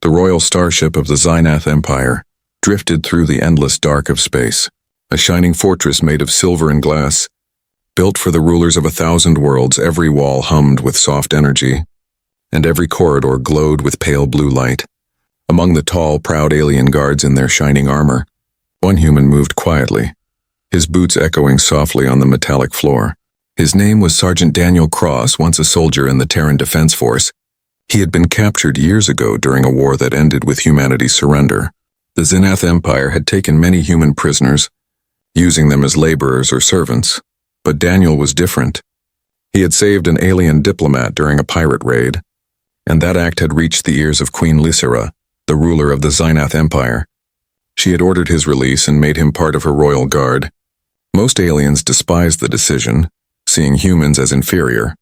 The royal starship of the Zynath Empire drifted through the endless dark of space, a shining fortress made of silver and glass. Built for the rulers of 1,000 worlds, every wall hummed with soft energy, and every corridor glowed with pale blue light. Among the tall, proud alien guards in their shining armor, one human moved quietly, his boots echoing softly on the metallic floor. His name was Sergeant Daniel Cross, once a soldier in the Terran Defense Force. He had been captured years ago during a war that ended with humanity's surrender. The Zynath Empire had taken many human prisoners, using them as laborers or servants. But Daniel was different. He had saved an alien diplomat during a pirate raid, and that act had reached the ears of Queen Lysera, the ruler of the Zynath Empire. She had ordered his release and made him part of her royal guard. Most aliens despised the decision, seeing humans as inferior.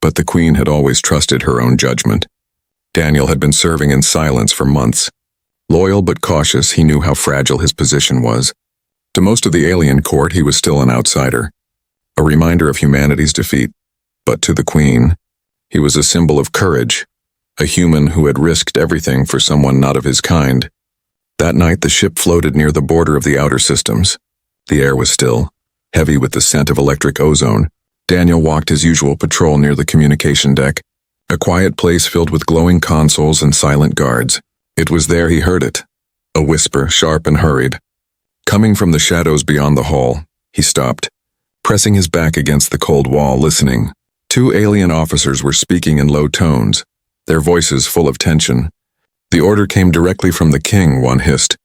But the Queen had always trusted her own judgment. Daniel had been serving in silence for months. Loyal but cautious, he knew how fragile his position was. To most of the alien court, he was still an outsider, a reminder of humanity's defeat. But to the Queen, he was a symbol of courage, a human who had risked everything for someone not of his kind. That night, the ship floated near the border of the outer systems. The air was still, heavy with the scent of electric ozone. Daniel walked his usual patrol near the communication deck, a quiet place filled with glowing consoles and silent guards. It was there he heard it, a whisper, sharp and hurried. Coming from the shadows beyond the hall, he stopped, pressing his back against the cold wall, listening. 2 alien officers were speaking in low tones, their voices full of tension. The order came directly from the king, one hissed.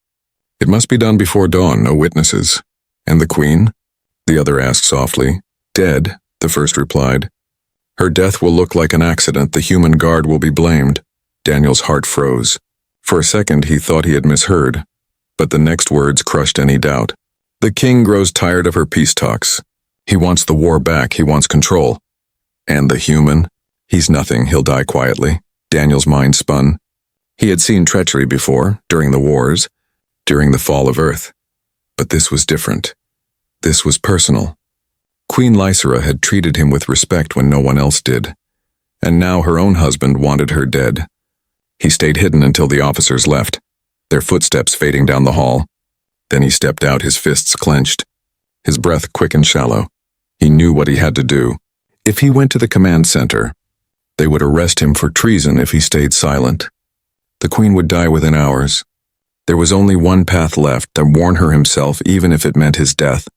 It must be done before dawn, no witnesses. And the Queen? The other asked softly. Dead, the first replied. Her death will look like an accident. The human guard will be blamed. Daniel's heart froze. For a second he thought he had misheard, but the next words crushed any doubt. The king grows tired of her peace talks. He wants the war back, he wants control. And the human? He's nothing, he'll die quietly. Daniel's mind spun. He had seen treachery before, during the wars, during the fall of Earth. But this was different. This was personal. Queen Lysera had treated him with respect when no one else did, and now her own husband wanted her dead. He stayed hidden until the officers left, their footsteps fading down the hall. Then he stepped out, his fists clenched, his breath quick and shallow. He knew what he had to do. If he went to the command center, they would arrest him for treason if he stayed silent. The Queen would die within hours. There was only one path left, to warn her himself, even if it meant his death.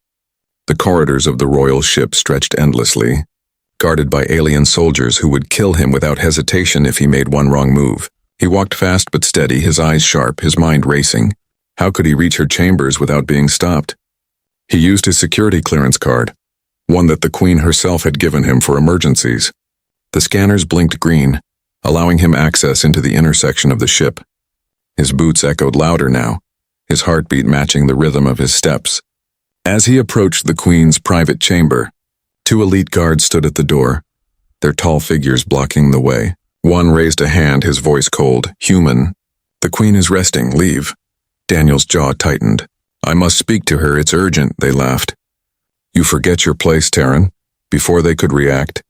The corridors of the royal ship stretched endlessly, guarded by alien soldiers who would kill him without hesitation if he made one wrong move. He walked fast but steady, his eyes sharp, his mind racing. How could he reach her chambers without being stopped? He used his security clearance card, one that the Queen herself had given him for emergencies. The scanners blinked green, allowing him access into the inner section of the ship. His boots echoed louder now, his heartbeat matching the rhythm of his steps. As he approached the Queen's private chamber, 2 elite guards stood at the door, their tall figures blocking the way. One raised a hand, his voice cold. Human. The Queen is resting, leave. Daniel's jaw tightened. I must speak to her, it's urgent, they laughed. You forget your place, Terran. Before they could react,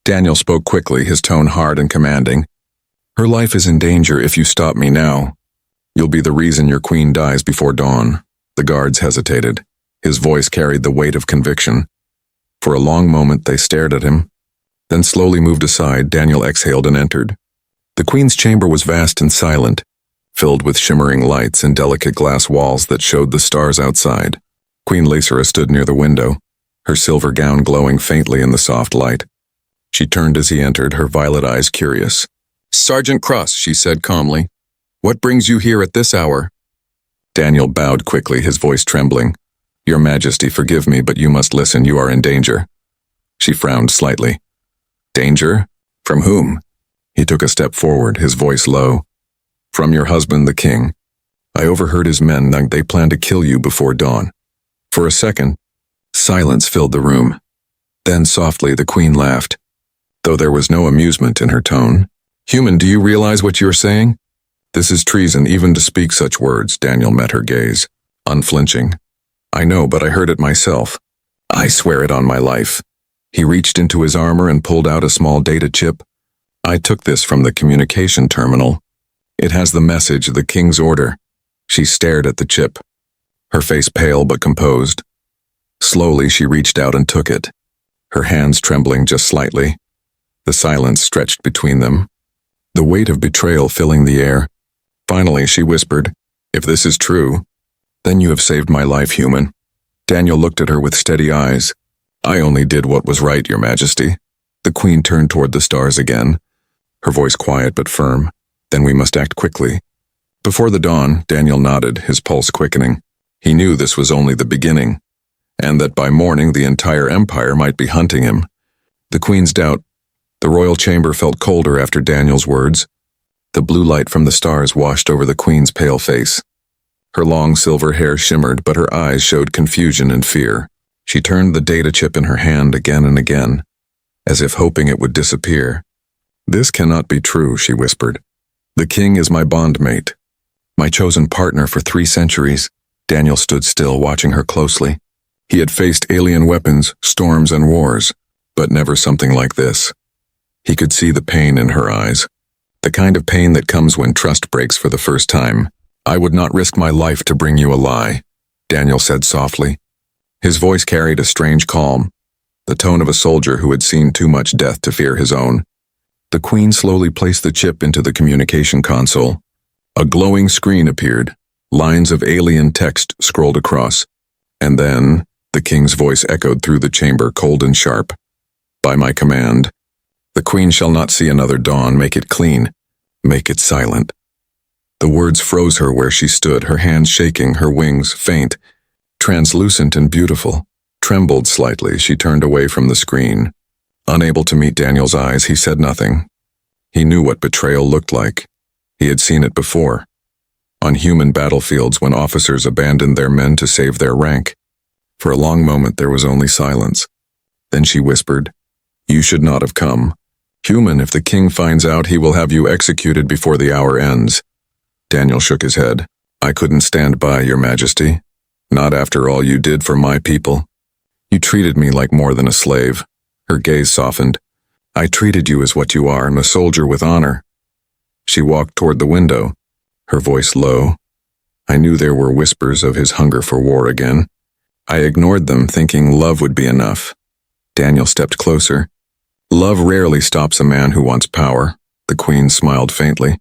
Daniel spoke quickly, his tone hard and commanding. Her life is in danger if you stop me now. You'll be the reason your Queen dies before dawn. The guards hesitated. His voice carried the weight of conviction. For a long moment they stared at him, then slowly moved aside. Daniel exhaled and entered. The Queen's chamber was vast and silent, filled with shimmering lights and delicate glass walls that showed the stars outside. Queen Lysera stood near the window, her silver gown glowing faintly in the soft light. She turned as he entered, her violet eyes curious. Sergeant Cross, she said calmly. What brings you here at this hour? Daniel bowed quickly, his voice trembling. Your Majesty, forgive me, but you must listen. You are in danger. She frowned slightly. Danger? From whom? He took a step forward, his voice low. From your husband, the king. I overheard his men. They plan to kill you before dawn. For a second, silence filled the room. Then softly the Queen laughed, though there was no amusement in her tone. Human, do you realize what you're saying? This is treason, even to speak such words. Daniel met her gaze, unflinching. I know, but I heard it myself. I swear it on my life. He reached into his armor and pulled out a small data chip. I took this from the communication terminal. It has the message, the king's order. She stared at the chip, her face pale but composed. Slowly she reached out and took it, her hands trembling just slightly. The silence stretched between them, the weight of betrayal filling the air. Finally she whispered, "If this is true, then you have saved my life, human." Daniel looked at her with steady eyes. "I only did what was right, Your Majesty." The queen turned toward the stars again, her voice quiet but firm. "Then we must act quickly." Before the dawn, Daniel nodded, his pulse quickening. He knew this was only the beginning, and that by morning the entire empire might be hunting him. The queen's doubt. The royal chamber felt colder after Daniel's words. The blue light from the stars washed over the queen's pale face. Her long silver hair shimmered, but her eyes showed confusion and fear. She turned the data chip in her hand again and again, as if hoping it would disappear. "This cannot be true," she whispered. "The king is my bondmate, my chosen partner for 3 centuries. Daniel stood still, watching her closely. He had faced alien weapons, storms, and wars, but never something like this. He could see the pain in her eyes, the kind of pain that comes when trust breaks for the first time. "I would not risk my life to bring you a lie," Daniel said softly. His voice carried a strange calm, the tone of a soldier who had seen too much death to fear his own. The queen slowly placed the chip into the communication console. A glowing screen appeared, lines of alien text scrolled across, and then the king's voice echoed through the chamber, cold and sharp. "By my command, the queen shall not see another dawn. Make it clean. Make it silent." The words froze her where she stood, her hands shaking, her wings, faint, translucent and beautiful, trembled slightly. She turned away from the screen. Unable to meet Daniel's eyes, he said nothing. He knew what betrayal looked like. He had seen it before, on human battlefields when officers abandoned their men to save their rank. For a long moment there was only silence. Then she whispered, "You should not have come. Human, if the king finds out, he will have you executed before the hour ends." Daniel shook his head. "I couldn't stand by, Your Majesty. Not after all you did for my people. You treated me like more than a slave." Her gaze softened. "I treated you as what you are, a soldier with honor." She walked toward the window, her voice low. I knew there were whispers of his hunger for war again. I ignored them, thinking love would be enough. Daniel stepped closer. "Love rarely stops a man who wants power." The queen smiled faintly,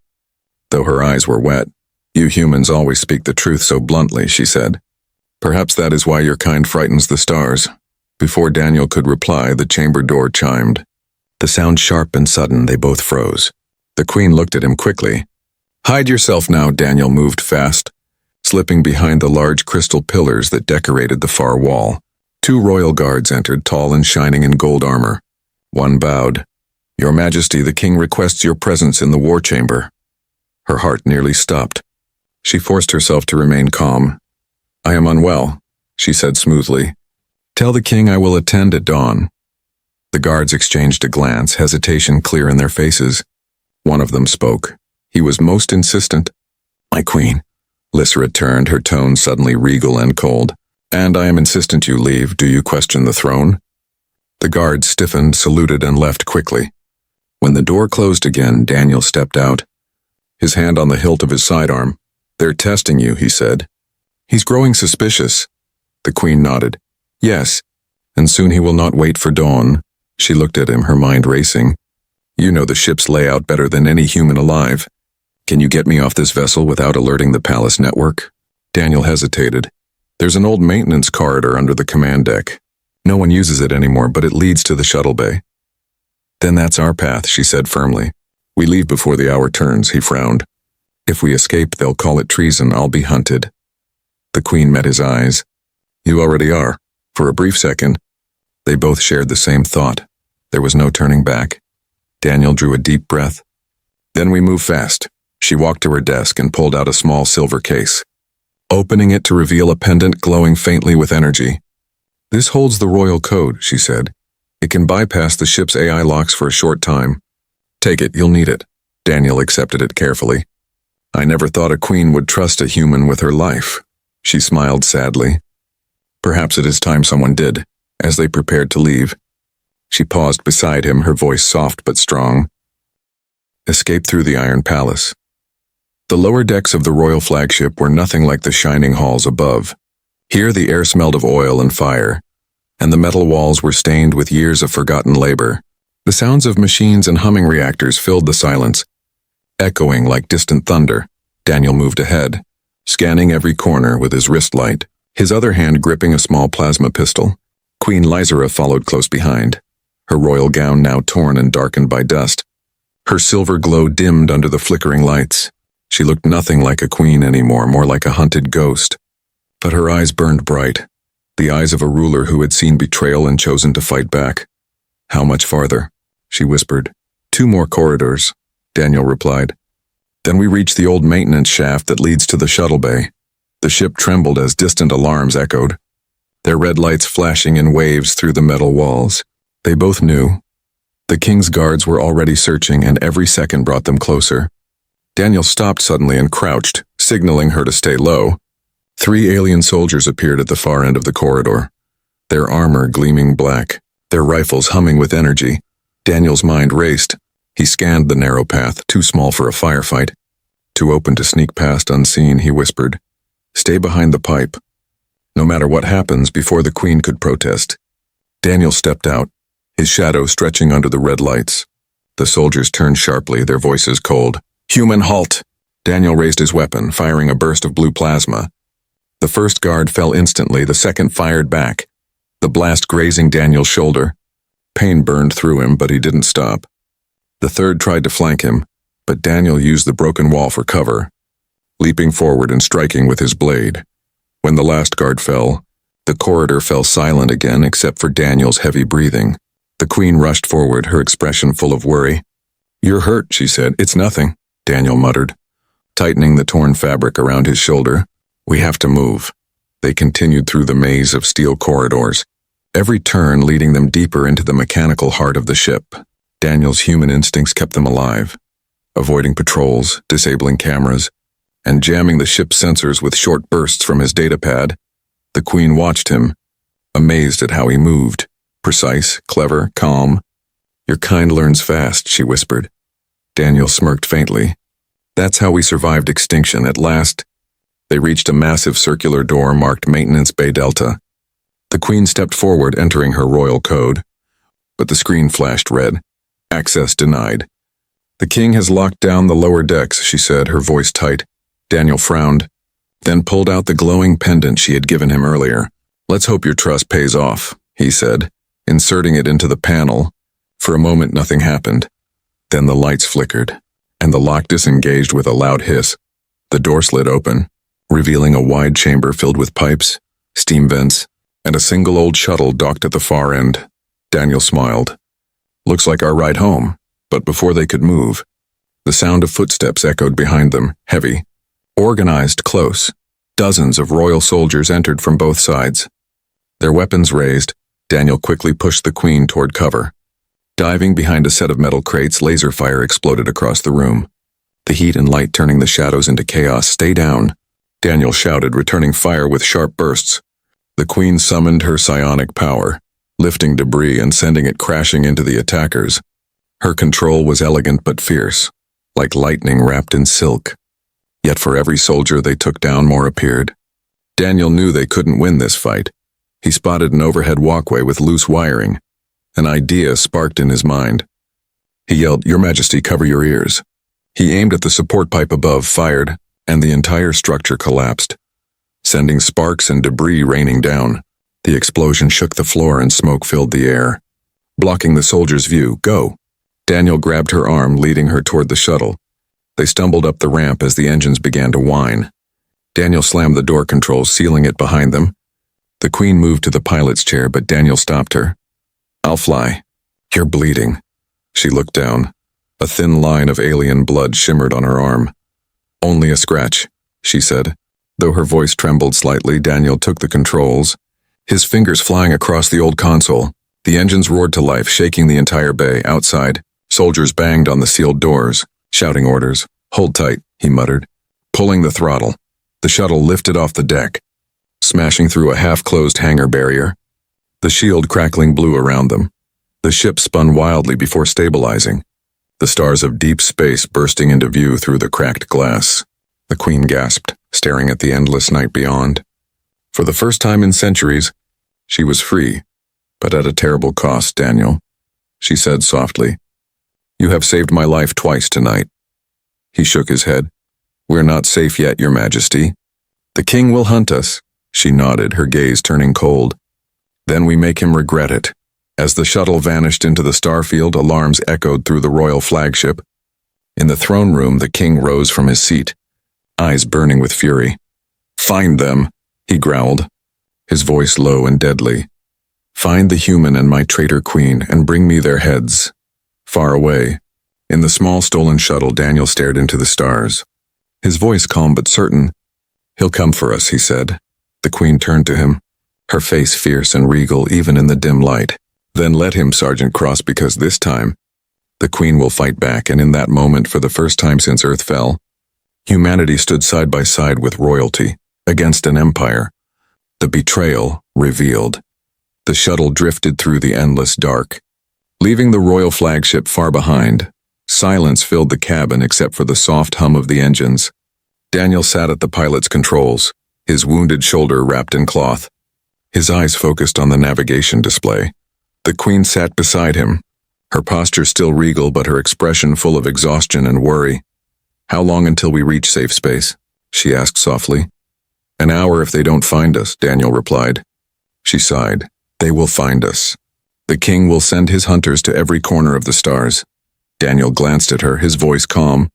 though her eyes were wet. "You humans always speak the truth so bluntly," she said. "Perhaps that is why your kind frightens the stars." Before Daniel could reply, the chamber door chimed. The sound sharp and sudden, they both froze. The queen looked at him quickly. "Hide yourself now." Daniel moved fast, slipping behind the large crystal pillars that decorated the far wall. 2 royal guards entered, tall and shining in gold armor. One bowed. "Your Majesty, the king requests your presence in the war chamber." Her heart nearly stopped. She forced herself to remain calm. "I am unwell," she said smoothly. "Tell the king I will attend at dawn." The guards exchanged a glance, hesitation clear in their faces. One of them spoke. He was most insistent. "My queen." Lysra turned, her tone suddenly regal and cold. "And I am insistent you leave. Do you question the throne?" The guard stiffened, saluted, and left quickly. When the door closed again, Daniel stepped out, his hand on the hilt of his sidearm. "They're testing you," he said. "He's growing suspicious." The queen nodded. "Yes, and soon he will not wait for dawn." She looked at him, her mind racing. "You know the ship's layout better than any human alive. Can you get me off this vessel without alerting the palace network?" Daniel hesitated. "There's an old maintenance corridor under the command deck. No one uses it anymore, but it leads to the shuttle bay." "Then that's our path," she said firmly. "We leave before the hour turns." He frowned. "If we escape, they'll call it treason. I'll be hunted." The queen met his eyes. "You already are." For a brief second, they both shared the same thought. There was no turning back. Daniel drew a deep breath. "Then we move fast." She walked to her desk and pulled out a small silver case, opening it to reveal a pendant glowing faintly with energy. "This holds the royal code," she said. "It can bypass the ship's AI locks for a short time. Take it, you'll need it." Daniel accepted it carefully. "I never thought a queen would trust a human with her life." She smiled sadly. "Perhaps it is time someone did." As they prepared to leave, she paused beside him, her voice soft but strong. "Escape through the Iron Palace. The lower decks of the royal flagship were nothing like the shining halls above. Here the air smelled of oil and fire, and the metal walls were stained with years of forgotten labor. The sounds of machines and humming reactors filled the silence, echoing like distant thunder. Daniel moved ahead, scanning every corner with his wrist light, his other hand gripping a small plasma pistol. Queen Lysera followed close behind, her royal gown now torn and darkened by dust. Her silver glow dimmed under the flickering lights. She looked nothing like a queen anymore, more like a hunted ghost. But her eyes burned bright, the eyes of a ruler who had seen betrayal and chosen to fight back. "How much farther?" she whispered. "2 more corridors," Daniel replied. "Then we reach the old maintenance shaft that leads to the shuttle bay." The ship trembled as distant alarms echoed, their red lights flashing in waves through the metal walls. They both knew. The king's guards were already searching, and every second brought them closer. Daniel stopped suddenly and crouched, signaling her to stay low. 3 alien soldiers appeared at the far end of the corridor, their armor gleaming black, their rifles humming with energy. Daniel's mind raced. He scanned the narrow path, too small for a firefight. Too open to sneak past unseen, he whispered. "Stay behind the pipe. No matter what happens," before the queen could protest. Daniel stepped out, his shadow stretching under the red lights. The soldiers turned sharply, their voices cold. "Human, halt!" Daniel raised his weapon, firing a burst of blue plasma. The first guard fell instantly, the second fired back, the blast grazing Daniel's shoulder. Pain burned through him, but he didn't stop. The third tried to flank him, but Daniel used the broken wall for cover, leaping forward and striking with his blade. When the last guard fell, the corridor fell silent again except for Daniel's heavy breathing. The queen rushed forward, her expression full of worry. "You're hurt," she said. "It's nothing," Daniel muttered, tightening the torn fabric around his shoulder. "We have to move." They continued through the maze of steel corridors, every turn leading them deeper into the mechanical heart of the ship. Daniel's human instincts kept them alive, avoiding patrols, disabling cameras, and jamming the ship's sensors with short bursts from his datapad. The queen watched him, amazed at how he moved. Precise, clever, calm. "Your kind learns fast," she whispered. Daniel smirked faintly. "That's how we survived extinction." At last, they reached a massive circular door marked Maintenance Bay Delta. The queen stepped forward, entering her royal code, but the screen flashed red. "Access denied." "The king has locked down the lower decks," she said, her voice tight. Daniel frowned, then pulled out the glowing pendant she had given him earlier. "Let's hope your trust pays off," he said, inserting it into the panel. For a moment nothing happened. Then the lights flickered, and the lock disengaged with a loud hiss. The door slid open, revealing a wide chamber filled with pipes, steam vents, and a single old shuttle docked at the far end. Daniel smiled. "Looks like our ride home." But before they could move, the sound of footsteps echoed behind them, heavy, organized, close. Dozens of royal soldiers entered from both sides. Their weapons raised, Daniel quickly pushed the queen toward cover. Diving behind a set of metal crates, laser fire exploded across the room, the heat and light turning the shadows into chaos. "Stay down," Daniel shouted, returning fire with sharp bursts. The queen summoned her psionic power, lifting debris and sending it crashing into the attackers. Her control was elegant but fierce, like lightning wrapped in silk. Yet for every soldier they took down, more appeared. Daniel knew they couldn't win this fight. He spotted an overhead walkway with loose wiring. An idea sparked in his mind. He yelled, "Your Majesty, cover your ears." He aimed at the support pipe above, fired, and the entire structure collapsed, sending sparks and debris raining down. The explosion shook the floor and smoke filled the air, blocking the soldiers' view. "Go." Daniel grabbed her arm, leading her toward the shuttle. They stumbled up the ramp as the engines began to whine. Daniel slammed the door controls, sealing it behind them. The queen moved to the pilot's chair, but Daniel stopped her. "I'll fly." "You're bleeding." She looked down. A thin line of alien blood shimmered on her arm. "Only a scratch," she said. Though her voice trembled slightly, Daniel took the controls, his fingers flying across the old console. The engines roared to life, shaking the entire bay. Outside, soldiers banged on the sealed doors, shouting orders. "Hold tight," he muttered, pulling the throttle. The shuttle lifted off the deck, smashing through a half-closed hangar barrier, the shield crackling blue around them. The ship spun wildly before stabilizing, the stars of deep space bursting into view through the cracked glass. The Queen gasped, staring at the endless night beyond. For the first time in centuries, she was free, but at a terrible cost, Daniel, she said softly. You have saved my life twice tonight. He shook his head. We're not safe yet, Your Majesty. The king will hunt us, she nodded, her gaze turning cold. Then we make him regret it. As the shuttle vanished into the starfield, alarms echoed through the royal flagship. In the throne room, the king rose from his seat, eyes burning with fury. Find them, he growled, his voice low and deadly. Find the human and my traitor queen, and bring me their heads. Far away, in the small stolen shuttle, Daniel stared into the stars. His voice calm but certain. He'll come for us, he said. The queen turned to him, her face fierce and regal even in the dim light. Then let him, Sergeant Cross, because this time, the queen will fight back, and in that moment, for the first time since Earth fell, humanity stood side by side with royalty, against an empire. The betrayal revealed. The shuttle drifted through the endless dark, leaving the royal flagship far behind. Silence filled the cabin except for the soft hum of the engines. Daniel sat at the pilot's controls, his wounded shoulder wrapped in cloth, his eyes focused on the navigation display. The queen sat beside him, her posture still regal but her expression full of exhaustion and worry. How long until we reach safe space? She asked softly. An hour if they don't find us, Daniel replied. She sighed. They will find us. The king will send his hunters to every corner of the stars. Daniel glanced at her, his voice calm.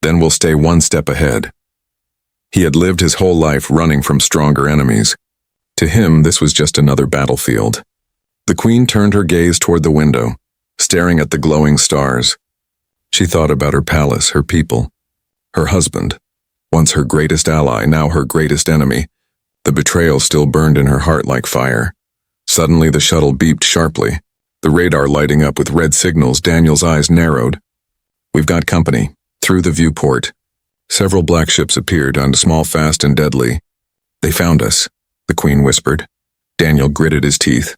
Then we'll stay one step ahead. He had lived his whole life running from stronger enemies. To him, this was just another battlefield. The queen turned her gaze toward the window, staring at the glowing stars. She thought about her palace, her people, her husband, once her greatest ally, now her greatest enemy. The betrayal still burned in her heart like fire. Suddenly the shuttle beeped sharply, the radar lighting up with red signals. Daniel's eyes narrowed. We've got company. Through the viewport, several black ships appeared, small, fast, and deadly. They found us, the queen whispered. Daniel gritted his teeth.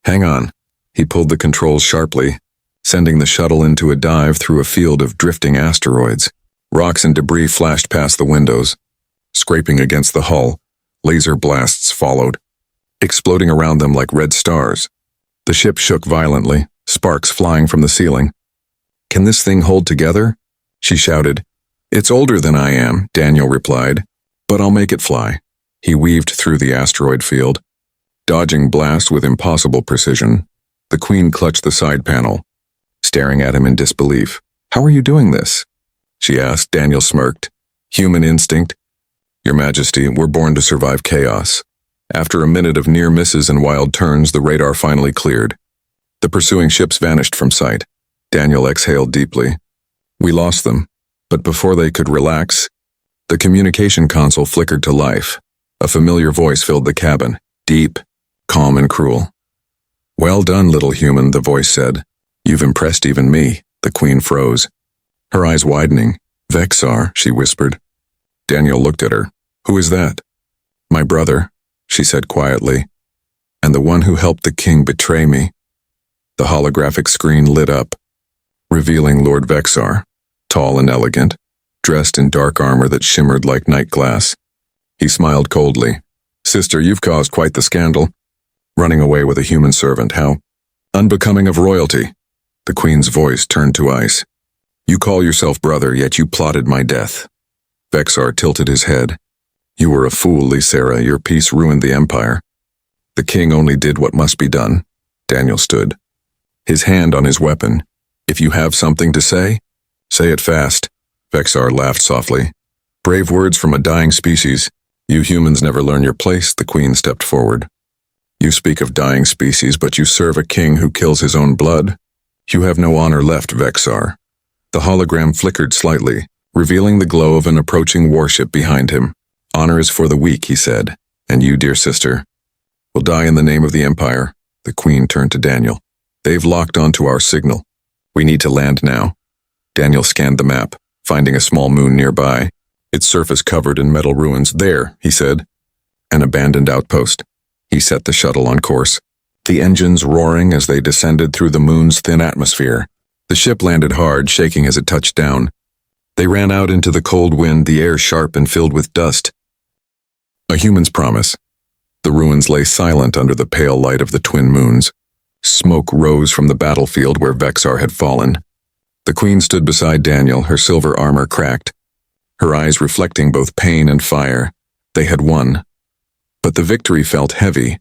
Hang on. He pulled the controls sharply, sending the shuttle into a dive through a field of drifting asteroids. Rocks and debris flashed past the windows, scraping against the hull. Laser blasts followed, exploding around them like red stars. The ship shook violently, sparks flying from the ceiling. Can this thing hold together? She shouted. It's older than I am, Daniel replied, but I'll make it fly. He weaved through the asteroid field, dodging blasts with impossible precision. The queen clutched the side panel, staring at him in disbelief. How are you doing this? She asked. Daniel smirked. Human instinct. Your Majesty, we're born to survive chaos. After a minute of near misses and wild turns, the radar finally cleared. The pursuing ships vanished from sight. Daniel exhaled deeply. We lost them, but before they could relax, the communication console flickered to life. A familiar voice filled the cabin, deep, calm, and cruel. Well done, little human, the voice said. You've impressed even me. The queen froze, her eyes widening. Vexar, she whispered. Daniel looked at her. Who is that? My brother, she said quietly, and the one who helped the king betray me. The holographic screen lit up, revealing Lord Vexar, tall and elegant, dressed in dark armor that shimmered like night glass. He smiled coldly. Sister, you've caused quite the scandal. Running away with a human servant, how unbecoming of royalty. The queen's voice turned to ice. You call yourself brother, yet you plotted my death. Vexar tilted his head. You were a fool, Lysera. Your peace ruined the empire. The king only did what must be done. Daniel stood, his hand on his weapon. If you have something to say it fast. Vexar laughed softly. Brave words from a dying species. You humans never learn your place. The queen stepped forward. You speak of dying species, but you serve a king who kills his own blood. You have no honor left, Vexar. The hologram flickered slightly, revealing the glow of an approaching warship behind him. Honor is for the weak, he said, and you, dear sister, will die in the name of the Empire. The queen turned to Daniel. They've locked onto our signal. We need to land now. Daniel scanned the map, finding a small moon nearby, its surface covered in metal ruins. There, he said, an abandoned outpost. He set the shuttle on course, the engines roaring as they descended through the moon's thin atmosphere. The ship landed hard, shaking as it touched down. They ran out into the cold wind, the air sharp and filled with dust. A human's promise. The ruins lay silent under the pale light of the twin moons. Smoke rose from the battlefield where Vexar had fallen. The queen stood beside Daniel, her silver armor cracked, her eyes reflecting both pain and fire. They had won. But the victory felt heavy.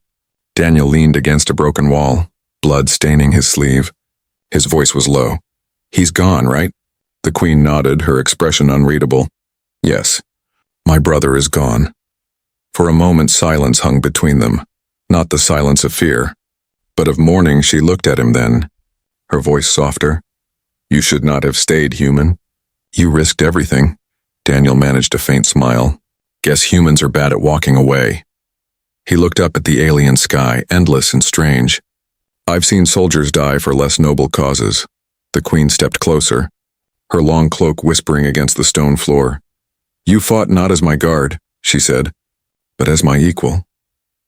Daniel leaned against a broken wall, blood staining his sleeve. His voice was low. "He's gone, right?" The queen nodded, her expression unreadable. "Yes, my brother is gone." For a moment silence hung between them, not the silence of fear, but of mourning. She looked at him then, her voice softer. "You should not have stayed, human. You risked everything." Daniel managed a faint smile. "Guess humans are bad at walking away." He looked up at the alien sky, endless and strange. "I've seen soldiers die for less noble causes." The queen stepped closer, her long cloak whispering against the stone floor. "You fought not as my guard," she said, "but as my equal."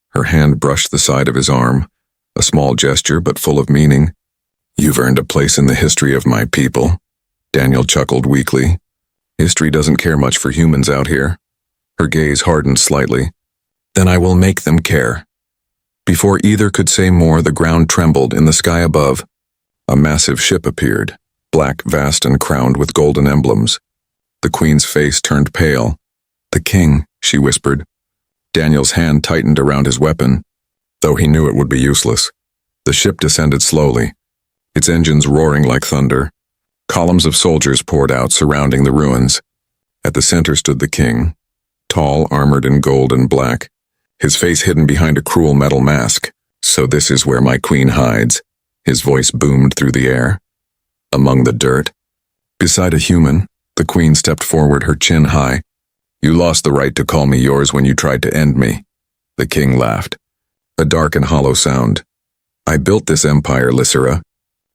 Her hand brushed the side of his arm, a small gesture but full of meaning. "You've earned a place in the history of my people." Daniel chuckled weakly. "History doesn't care much for humans out here." Her gaze hardened slightly. "Then I will make them care." Before either could say more, the ground trembled in the sky above. A massive ship appeared, black, vast, and crowned with golden emblems. The queen's face turned pale. "The king," she whispered. Daniel's hand tightened around his weapon, though he knew it would be useless. The ship descended slowly, its engines roaring like thunder. Columns of soldiers poured out, surrounding the ruins. At the center stood the king, tall, armored in gold and black, his face hidden behind a cruel metal mask. "So this is where my queen hides," his voice boomed through the air. "Among the dirt." Beside a human, the queen stepped forward, her chin high. "You lost the right to call me yours when you tried to end me." The king laughed, a dark and hollow sound. "I built this empire, Lysera,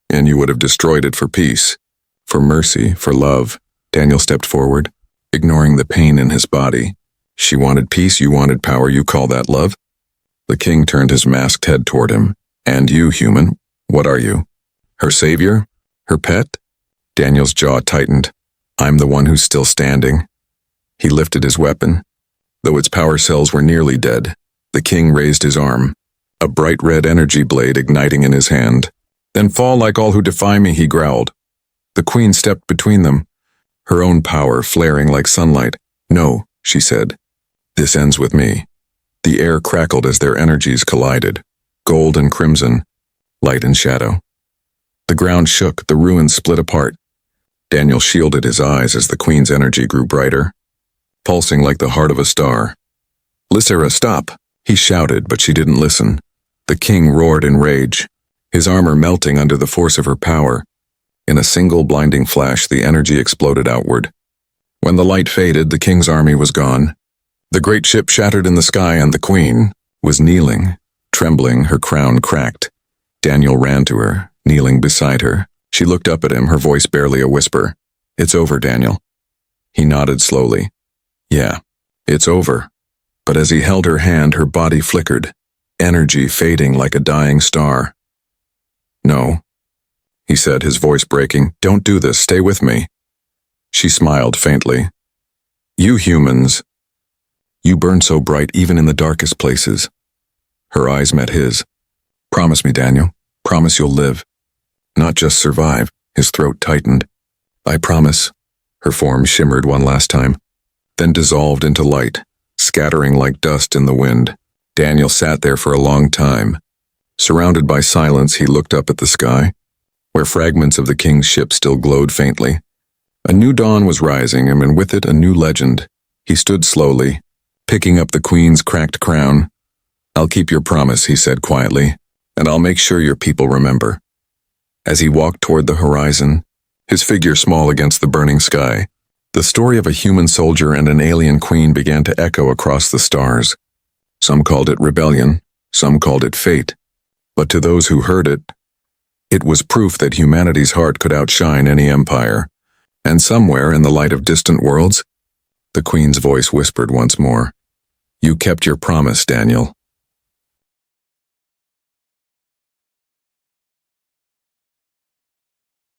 and you would have destroyed it for peace, for mercy, for love." Daniel stepped forward, ignoring the pain in his body. "She wanted peace, you wanted power, you call that love?" The king turned his masked head toward him. "And you, human, what are you? Her savior? Her pet?" Daniel's jaw tightened. "I'm the one who's still standing." He lifted his weapon, though its power cells were nearly dead. The king raised his arm, a bright red energy blade igniting in his hand. "Then fall like all who defy me," he growled. The queen stepped between them, her own power flaring like sunlight. "No," she said. "This ends with me." The air crackled as their energies collided, gold and crimson, light and shadow. The ground shook, the ruins split apart. Daniel shielded his eyes as the queen's energy grew brighter, pulsing like the heart of a star. "Lysera, stop!" he shouted, but she didn't listen. The king roared in rage, his armor melting under the force of her power. In a single blinding flash, the energy exploded outward. When the light faded, the king's army was gone. The great ship shattered in the sky, and the queen was kneeling, trembling, her crown cracked. Daniel ran to her, kneeling beside her. She looked up at him, her voice barely a whisper. "It's over, Daniel." He nodded slowly. "Yeah, it's over." But as he held her hand, her body flickered, energy fading like a dying star. "No," he said, his voice breaking. "Don't do this, stay with me." She smiled faintly. "You humans, you burn so bright even in the darkest places." Her eyes met his. "Promise me, Daniel. Promise you'll live. Not just survive." His throat tightened. "I promise." Her form shimmered one last time, then dissolved into light, scattering like dust in the wind. Daniel sat there for a long time. Surrounded by silence, he looked up at the sky, where fragments of the king's ship still glowed faintly. A new dawn was rising, and with it a new legend. He stood slowly, picking up the queen's cracked crown. "I'll keep your promise," he said quietly, "and I'll make sure your people remember." As he walked toward the horizon, his figure small against the burning sky, the story of a human soldier and an alien queen began to echo across the stars. Some called it rebellion, some called it fate. But to those who heard it, it was proof that humanity's heart could outshine any empire. And somewhere in the light of distant worlds, the queen's voice whispered once more, "You kept your promise, Daniel."